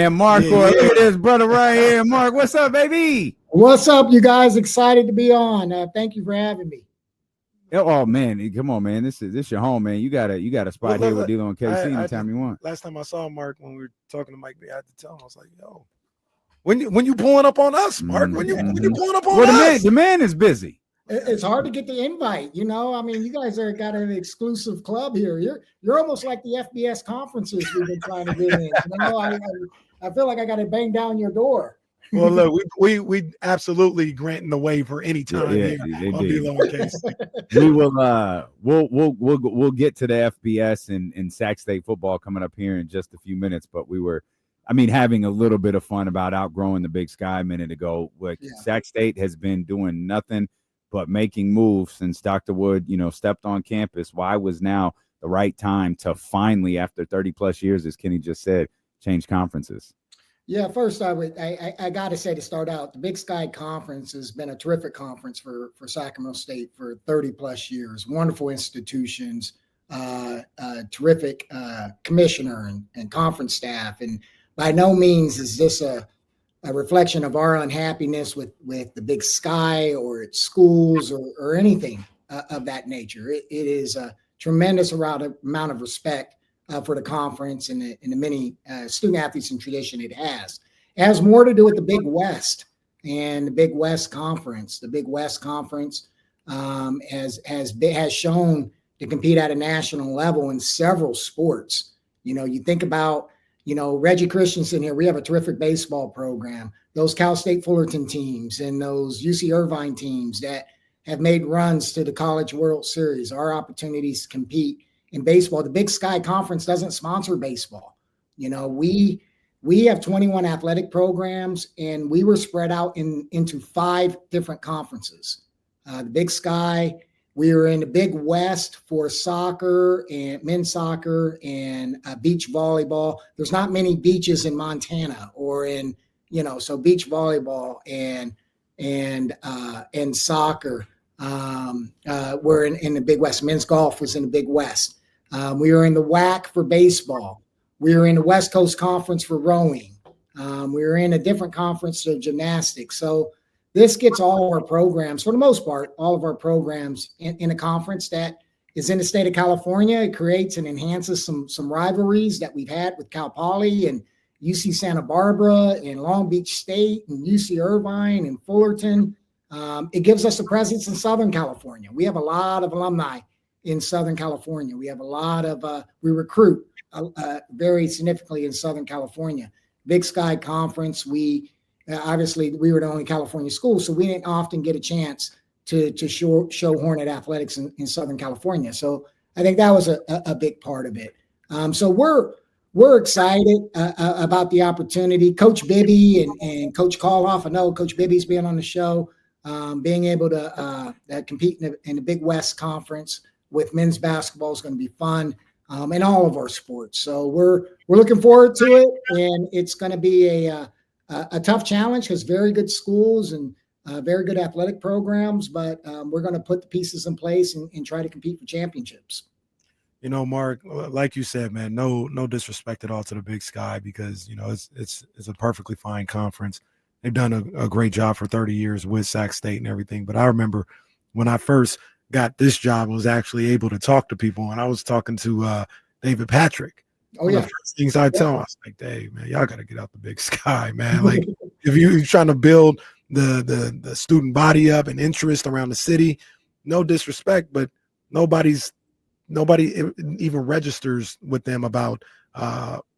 And Mark, look at this brother right here. Mark, what's up, baby? What's up, you guys? Excited to be on. Thank you for having me. Oh man, come on, man. This your home, man. You got a spot here with D'Lo and KC anytime you want. Last time I saw Mark when we were talking to Mike, I had to tell him, I was like, yo, when you pulling up on us, Mark? When you pulling up on us? The man is busy. It's hard to get the invite, you know. I mean, you guys got an exclusive club here. You're almost like the FBS conferences we've been trying to get in. You know, I feel like I got to bang down your door. Well, look, we absolutely granting the waiver anytime. Yeah, they did. We will we'll get to the FBS and Sac State football coming up here in just a few minutes. But we were, having a little bit of fun about outgrowing the Big Sky a minute ago. Sac State has been doing nothing but making moves since Dr. Wood, stepped on campus. Why was now the right time to finally, after 30 plus years, as Kenny just said, change conferences? Yeah, first I got to say, to start out, the Big Sky Conference has been a terrific conference for Sacramento State for 30 plus years. Wonderful institutions, terrific commissioner and conference staff. And by no means is this a reflection of our unhappiness with the Big Sky or its schools or anything of that nature. It is a tremendous amount of respect for the conference and the many student athletes and tradition it has. It has more to do with the Big West and the Big West Conference. The Big West Conference has shown to compete at a national level in several sports. You think about Reggie Christensen here. We have a terrific baseball program. Those Cal State Fullerton teams and those UC Irvine teams that have made runs to the College World Series. Our opportunities to compete in baseball. The Big Sky Conference doesn't sponsor baseball. We have 21 athletic programs, and we were spread out into 5 different conferences. The Big Sky, we were in the Big West for soccer and men's soccer and beach volleyball. There's not many beaches in Montana or in, so beach volleyball and soccer were in the Big West. Men's golf was in the Big West. We were in the WAC for baseball. We were in the West Coast Conference for rowing. We were in a different conference for gymnastics. So this gets all of our programs, for the most part, all of our programs in a conference that is in the state of California. It creates and enhances some rivalries that we've had with Cal Poly and UC Santa Barbara and Long Beach State and UC Irvine and Fullerton. It gives us a presence in Southern California. We have a lot of alumni in Southern California. We have a lot of, we recruit very significantly in Southern California. Big Sky Conference, obviously we were the only California school, so we didn't often get a chance to show Hornet athletics in Southern California. So I think that was a big part of it. So we're excited about the opportunity. Coach Bibby and Coach Caloff, I know Coach Bibby's been on the show, being able to compete in the Big West Conference with men's basketball is going to be fun, in all of our sports. So we're looking forward to it, and it's going to be a tough challenge because very good schools and very good athletic programs, but we're going to put the pieces in place and try to compete for championships. Mark, like you said, man, no disrespect at all to the Big Sky because, it's a perfectly fine conference. They've done a great job for 30 years with Sac State and everything. But I remember when I first got this job, I was actually able to talk to people, and I was talking to David Patrick. Oh, yeah. The first things I tell him, I was like, Dave, man, y'all got to get out the Big Sky, man. Like, if you're trying to build the student body up and interest around the city, no disrespect, but nobody even registers with them about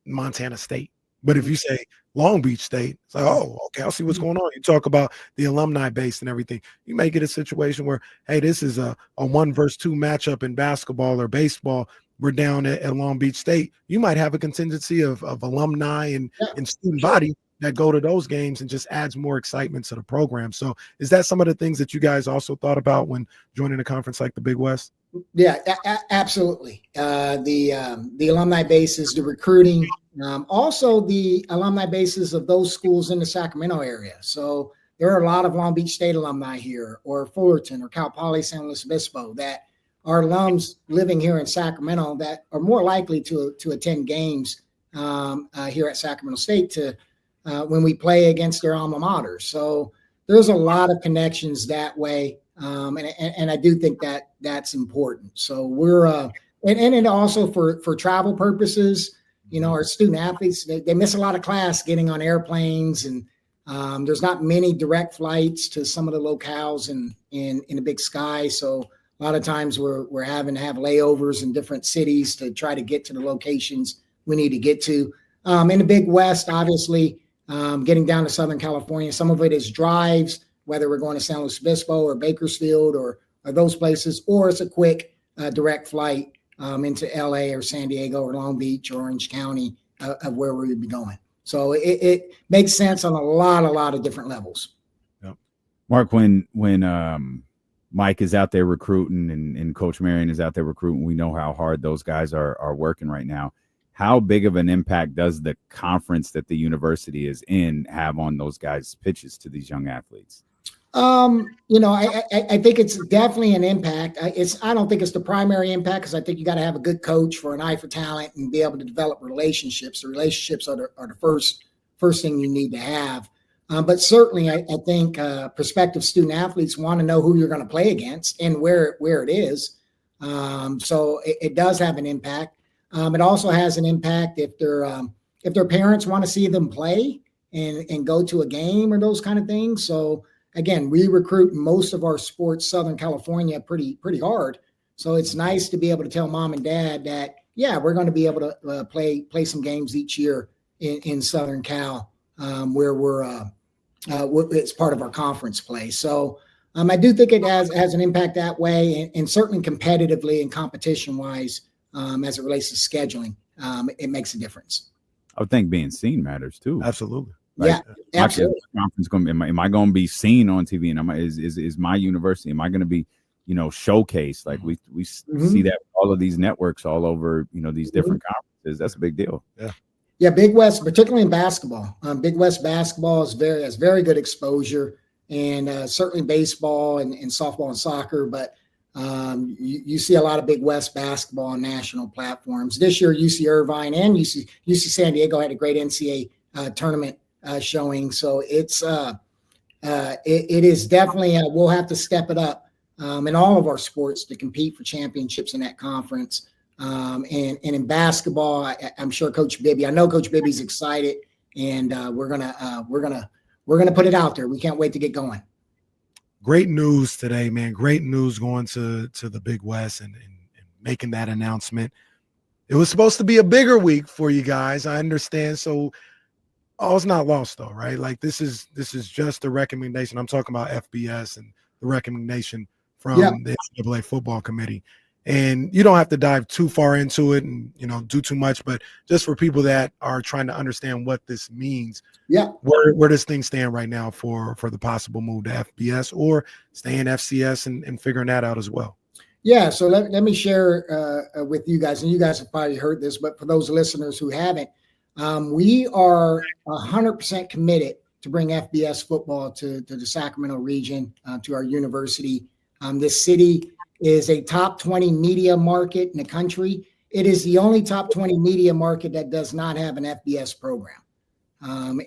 Montana State. But if you say Long Beach State, it's like, oh, okay, I'll see what's going on. You talk about the alumni base and everything. You may get a situation where, hey, this is a 1 versus 2 matchup in basketball or baseball. We're down at Long Beach State. You might have a contingency of alumni and student body that go to those games and just adds more excitement to the program. So is that some of the things that you guys also thought about when joining a conference like the Big West? Yeah, absolutely. The alumni bases, the recruiting, also the alumni bases of those schools in the Sacramento area. So there are a lot of Long Beach State alumni here, or Fullerton, or Cal Poly San Luis Obispo, that are alums living here in Sacramento that are more likely to attend games here at Sacramento State to when we play against their alma mater. So there's a lot of connections that way. And I do think that that's important. So we're and also for travel purposes, our student athletes, they miss a lot of class getting on airplanes, and there's not many direct flights to some of the locales in the Big Sky. So a lot of times we're having to have layovers in different cities to try to get to the locations we need to get to. In the Big West, obviously, getting down to Southern California, some of it is drives, whether we're going to San Luis Obispo or Bakersfield or those places, or it's a quick direct flight into LA or San Diego or Long Beach or Orange County of where we would be going. So it makes sense on a lot of different levels. Yep. Mark, when Mike is out there recruiting and Coach Marion is out there recruiting, we know how hard those guys are working right now. How big of an impact does the conference that the university is in have on those guys' pitches to these young athletes? I think it's definitely an impact. I don't think it's the primary impact, because I think you got to have a good coach for an eye for talent and be able to develop relationships. The relationships are the first thing you need to have. But certainly, I think prospective student athletes want to know who you're going to play against and where it is. So it does have an impact. It also has an impact if their parents want to see them play and go to a game or those kind of things. So again, we recruit most of our sports Southern California pretty hard. So it's nice to be able to tell mom and dad that, yeah, we're going to be able to play some games each year in Southern Cal, where it's part of our conference play. So I do think it has an impact that way, and certainly competitively and competition wise, as it relates to scheduling, it makes a difference. I would think being seen matters too. Absolutely. Like, yeah, absolutely. Am I going to be seen on TV? And is my university? Am I going to be, showcased? Like we see that with all of these networks all over, these different conferences. That's a big deal. Yeah. Big West, particularly in basketball. Big West basketball has very good exposure, and certainly baseball and softball and soccer. But you see a lot of Big West basketball on national platforms. This year, UC Irvine and UC San Diego had a great NCAA tournament showing. So it is definitely we'll have to step it up in all of our sports to compete for championships in that conference. And in basketball, I'm sure Coach Bibby. I know Coach Bibby's excited, and we're gonna put it out there. We can't wait to get going. Great news today, man. Great news going to the Big West and making that announcement. It was supposed to be a bigger week for you guys, I understand. So it's not lost though, right? Like this is just a recommendation. I'm talking about FBS and the recommendation from the NCAA football committee. And you don't have to dive too far into it and do too much, but just for people that are trying to understand what this means, where does things stand right now for the possible move to FBS or stay in FCS and figuring that out as well? Yeah, so let me share with you guys, and you guys have probably heard this, but for those listeners who haven't, we are 100% committed to bring FBS football to the Sacramento region, to our university. This city is a top 20 media market in the country. It is the only top 20 media market that does not have an FBS program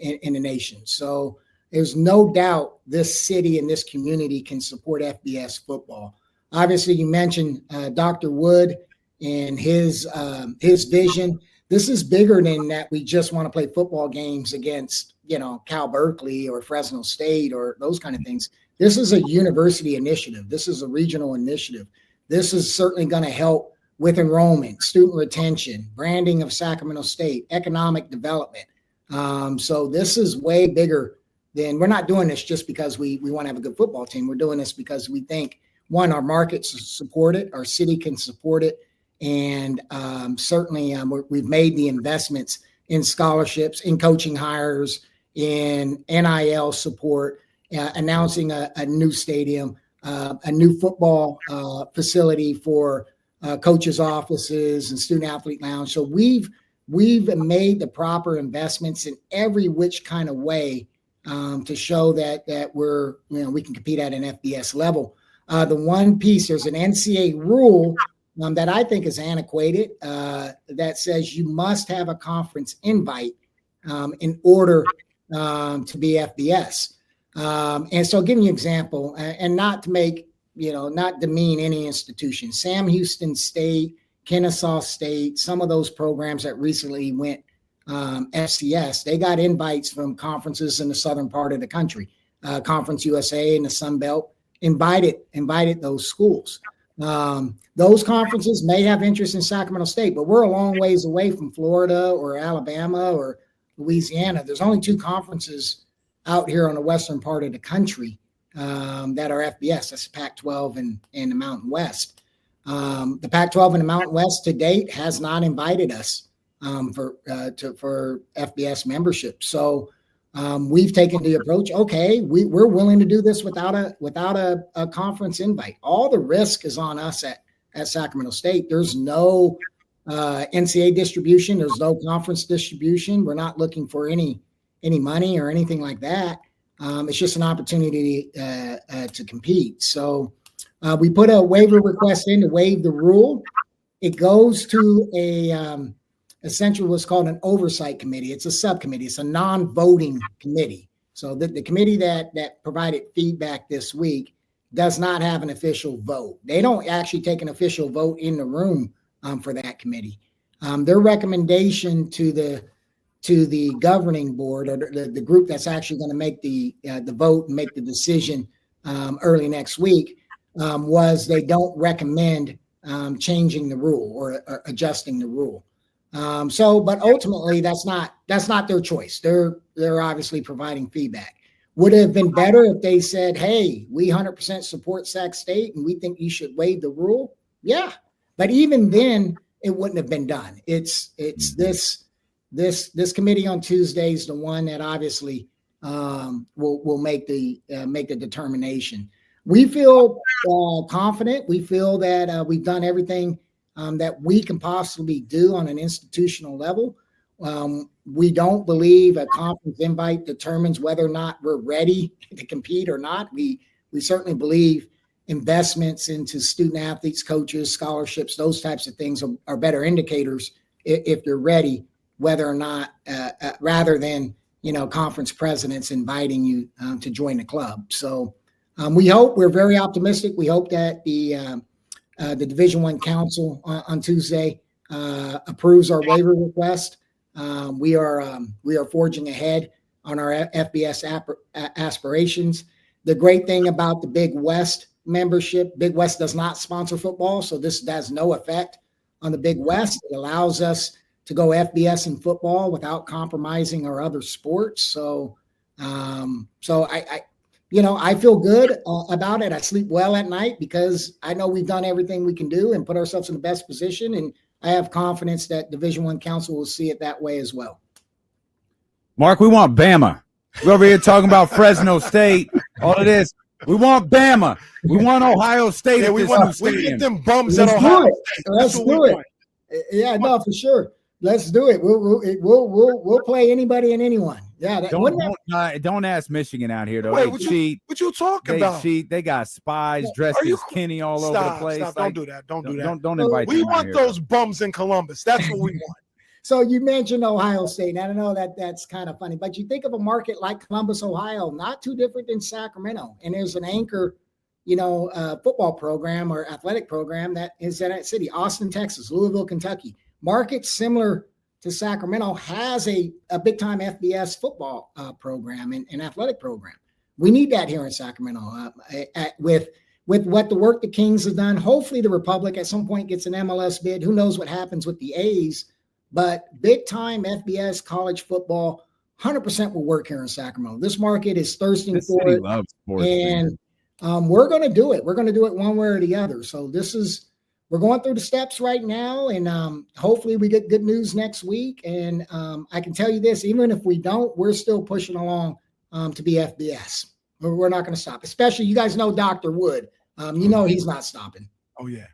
in the nation. So there's no doubt this city and this community can support FBS football. Obviously, you mentioned Dr. Wood and his vision. This is bigger than that. We just want to play football games against, Cal Berkeley or Fresno State or those kind of things. This is a university initiative. This is a regional initiative. This is certainly going to help with enrollment, student retention, branding of Sacramento State, economic development. So this is way bigger than, we're not doing this just because we want to have a good football team. We're doing this because we think, one, our markets support it, our city can support it, and certainly we've made the investments in scholarships, in coaching hires, in NIL support, announcing a new stadium, a new football facility for coaches' offices and student athlete lounge. So we've made the proper investments in every which kind of way to show that we can compete at an FBS level. The one piece, there's an NCAA rule that I think is antiquated, that says you must have a conference invite in order to be FBS. And so giving you an example, and not to make, not demean any institution, Sam Houston State, Kennesaw State, some of those programs that recently went FCS, they got invites from conferences in the southern part of the country. Conference USA and the Sun Belt invited those schools. Those conferences may have interest in Sacramento State, but we're a long ways away from Florida or Alabama or Louisiana. There's only 2 conferences out here on the western part of the country that are FBS. That's the Pac-12 and the Mountain West. The Pac-12 and the Mountain West to date has not invited us for FBS membership. So we've taken the approach. Okay, we're willing to do this without a conference invite. All the risk is on us at Sacramento State. There's no NCAA distribution. There's no conference distribution. We're not looking for any money or anything like that. It's just an opportunity to compete. So we put a waiver request in to waive the rule. It goes to essentially what's called an oversight committee. It's a subcommittee. It's a non-voting committee. So the committee that provided feedback this week does not have an official vote. They don't actually take an official vote in the room for that committee. Their recommendation to the governing board, or the group that's actually going to make the vote and make the decision early next week, was they don't recommend changing the rule or adjusting the rule. But ultimately that's not their choice. They're obviously providing feedback. Would it have been better if they said, hey, we 100% support Sac State and we think you should waive the rule? Yeah. But even then it wouldn't have been done. It's this committee on Tuesday is the one that obviously will make the determination. We feel confident. We feel that we've done everything that we can possibly do on an institutional level. We don't believe a conference invite determines whether or not we're ready to compete or not. We certainly believe investments into student athletes, coaches, scholarships, those types of things are better indicators if you're ready, whether or not, rather than, conference presidents inviting you to join the club. So we're very optimistic. We hope that the Division I Council on Tuesday approves our waiver request. We are forging ahead on our FBS aspirations. The great thing about the Big West membership, Big West does not sponsor football, so this has no effect on the Big West. It allows us to go FBS in football without compromising our other sports. So I feel good about it. I sleep well at night because I know we've done everything we can do and put ourselves in the best position. And I have confidence that Division I Council will see it that way as well. Mark, we want Bama. We're over here talking about Fresno State, all of this. We want Bama. We want Ohio State. Yeah, we get them bums Let's at Ohio State. Let's do it. Yeah, no, for sure. Let's do it. We'll play anybody and anyone. Yeah. Don't ask Michigan out here though. Wait, they cheat. What you talking about? Cheat. They got spies dressed as Kenny all over the place. Stop. Don't do that. Don't do that. Don't invite. We want those bums in Columbus. That's what we want. So you mentioned Ohio State. And I know that's kind of funny, but you think of a market like Columbus, Ohio, not too different than Sacramento. And there's an anchor, football program or athletic program that is in that city. Austin, Texas, Louisville, Kentucky. Markets similar to Sacramento has a big time FBS football program and athletic program. We need that here in Sacramento with what the work the Kings have done. Hopefully the Republic at some point gets an MLS bid. Who knows what happens with the A's, but big time FBS college football 100% will work here in Sacramento. This market is thirsting for it. Loves sports, and we're going to do it. We're going to do it one way or the other. So we're going through the steps right now, and hopefully we get good news next week. And I can tell you this, even if we don't, we're still pushing along to be FBS. We're not going to stop, especially you guys know Dr. Wood. He's not stopping. Oh, yeah.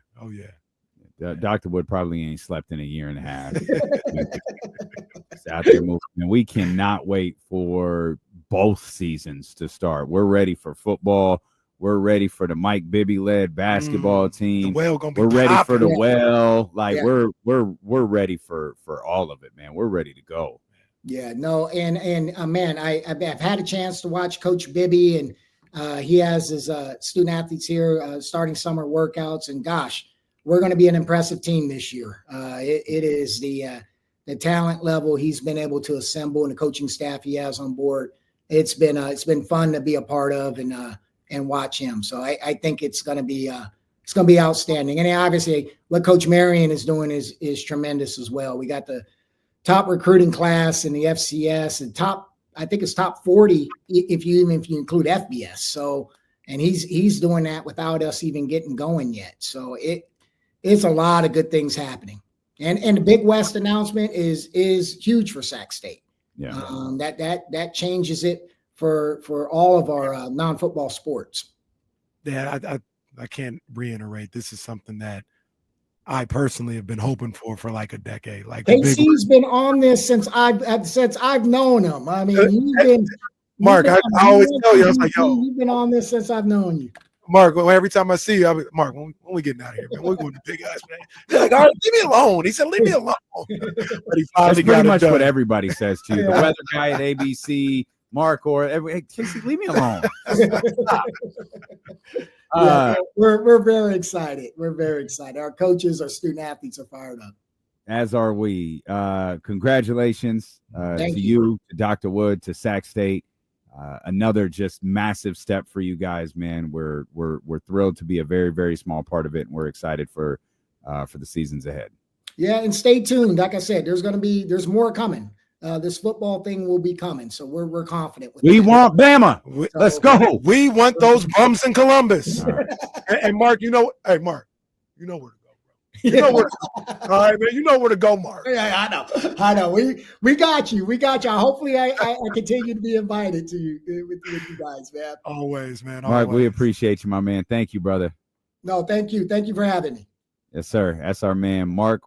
Dr. Wood probably ain't slept in a year and a half. It's out there moving. And we cannot wait for both seasons to start. We're ready for football. We're ready for the Mike Bibby led basketball The team. well gonna be We're ready for the Yeah. well. Like Yeah. we're ready for all of it, man. We're ready to go. Yeah, no, and man, I've had a chance to watch Coach Bibby, and he has his student athletes here starting summer workouts, and gosh, we're going to be an impressive team this year. It is the talent level he's been able to assemble and the coaching staff he has on board. It's been fun to be a part of and watch him. So I think it's going to be outstanding. And obviously, what Coach Marion is doing is tremendous as well. We got the top recruiting class in the FCS and I think it's top 40 if you include FBS. So, and he's doing that without us even getting going yet. So it's a lot of good things happening. And the Big West announcement is huge for Sac State. Yeah. That changes it for all of our non-football sports. Yeah, I can't reiterate. This is something that I personally have been hoping for like a decade. Like KC's been on this since I've known him. I mean, Mark. I always tell you, I was like, yo, you've been on this since I've known you. Mark, every time I see you, I'm like, Mark, when we getting out of here, man? We're going to Big Guys, man. They're like, all right, leave me alone. He said, leave me alone. But he That's finally pretty got much it done. what everybody says to you. The weather guy at ABC, Mark, or hey, Casey, leave me alone. We're very excited. We're very excited. Our coaches, our student athletes are fired up. As are we. Congratulations to Thank you, to Dr. Wood, to Sac State. Another just massive step for you guys, man. We're thrilled to be a very, very small part of it, and we're excited for the seasons ahead. Yeah, and stay tuned. Like I said, there's more coming. This football thing will be coming, so we're confident with We that. want Bama. Let's go. We want those bums in Columbus. All right. And Mark, hey, Mark, you know where to go, bro. You know where to go. All right, man. You know where to go, Mark. Yeah, I know. We got you. Hopefully, I continue to be invited to you with you guys, man. Always, man. Mark, we always. appreciate you, my man. Thank you, brother. No, thank you. Thank you for having me. Yes, sir. That's our man, Mark.